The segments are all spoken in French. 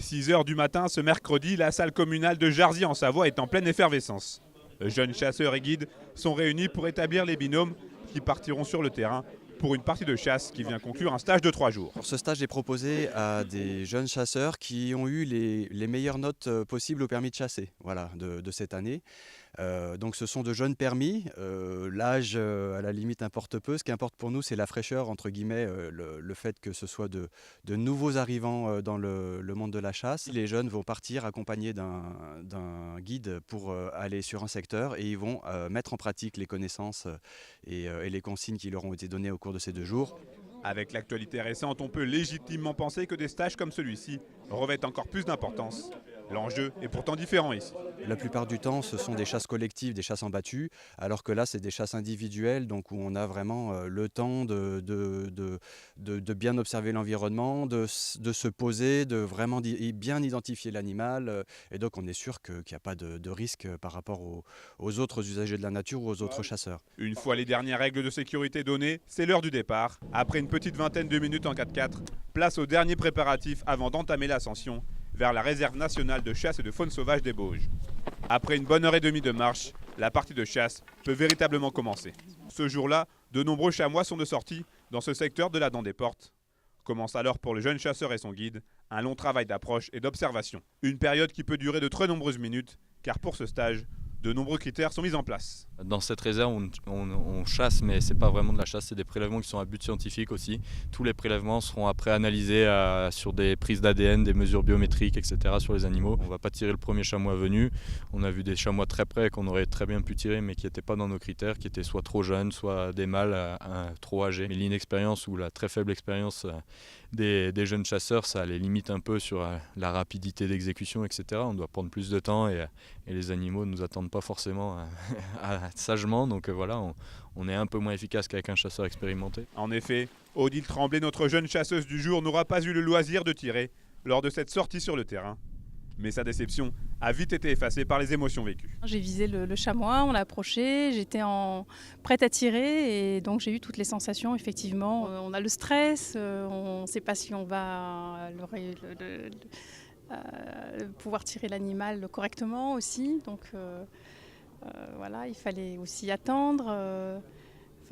6 h du matin, ce mercredi, la salle communale de Jarzy en Savoie est en pleine effervescence. Jeunes chasseurs et guides sont réunis pour établir les binômes qui partiront sur le terrain pour une partie de chasse qui vient conclure un stage de 3 jours. Ce stage est proposé à des jeunes chasseurs qui ont eu les meilleures notes possibles au permis de chasser de cette année. Donc ce sont de jeunes permis, l'âge à la limite importe peu, ce qui importe pour nous c'est la fraîcheur entre guillemets, le fait que ce soit de nouveaux arrivants dans le monde de la chasse. Les jeunes vont partir accompagnés d'un guide pour aller sur un secteur et ils vont mettre en pratique les connaissances et les consignes qui leur ont été données au cours de ces 2 jours. Avec l'actualité récente, on peut légitimement penser que des stages comme celui-ci revêtent encore plus d'importance. L'enjeu est pourtant différent ici. La plupart du temps, ce sont des chasses collectives, des chasses en battu, alors que là, c'est des chasses individuelles, donc où on a vraiment le temps de bien observer l'environnement, de se poser, de vraiment bien identifier l'animal, et donc on est sûr qu'il n'y a pas de risque par rapport aux autres usagers de la nature ou aux autres chasseurs. Une fois les dernières règles de sécurité données, c'est l'heure du départ. Après une petite vingtaine de minutes en 4x4, place aux derniers préparatifs avant d'entamer l'ascension vers la réserve nationale de chasse et de faune sauvage des Bauges. Après une bonne heure et demie de marche, la partie de chasse peut véritablement commencer. Ce jour-là, de nombreux chamois sont de sortie dans ce secteur de la Dent des Portes. Commence alors pour le jeune chasseur et son guide un long travail d'approche et d'observation. Une période qui peut durer de très nombreuses minutes, car pour ce stage, de nombreux critères sont mis en place. Dans cette réserve, on chasse, mais ce n'est pas vraiment de la chasse, c'est des prélèvements qui sont à but scientifique aussi. Tous les prélèvements seront après analysés sur des prises d'ADN, des mesures biométriques, etc. sur les animaux. On ne va pas tirer le premier chamois venu. On a vu des chamois très près qu'on aurait très bien pu tirer, mais qui n'étaient pas dans nos critères, qui étaient soit trop jeunes, soit des mâles trop âgés. Mais l'inexpérience ou la très faible expérience des jeunes chasseurs, ça les limite un peu sur la rapidité d'exécution, etc. On doit prendre plus de temps et les animaux ne nous attendent pas forcément sagement, donc voilà, on est un peu moins efficace qu'avec un chasseur expérimenté. En effet, Odile Tremblay, notre jeune chasseuse du jour, n'aura pas eu le loisir de tirer lors de cette sortie sur le terrain. Mais sa déception a vite été effacée par les émotions vécues. J'ai visé le chamois, on l'a approché, j'étais prête à tirer et donc j'ai eu toutes les sensations effectivement. On a le stress, on ne sait pas si on va pouvoir tirer l'animal correctement aussi. Donc voilà, il fallait aussi attendre.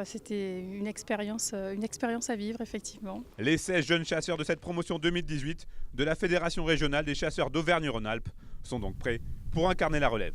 C'était une expérience à vivre, effectivement. Les 16 jeunes chasseurs de cette promotion 2018 de la Fédération régionale des chasseurs d'Auvergne-Rhône-Alpes sont donc prêts pour incarner la relève.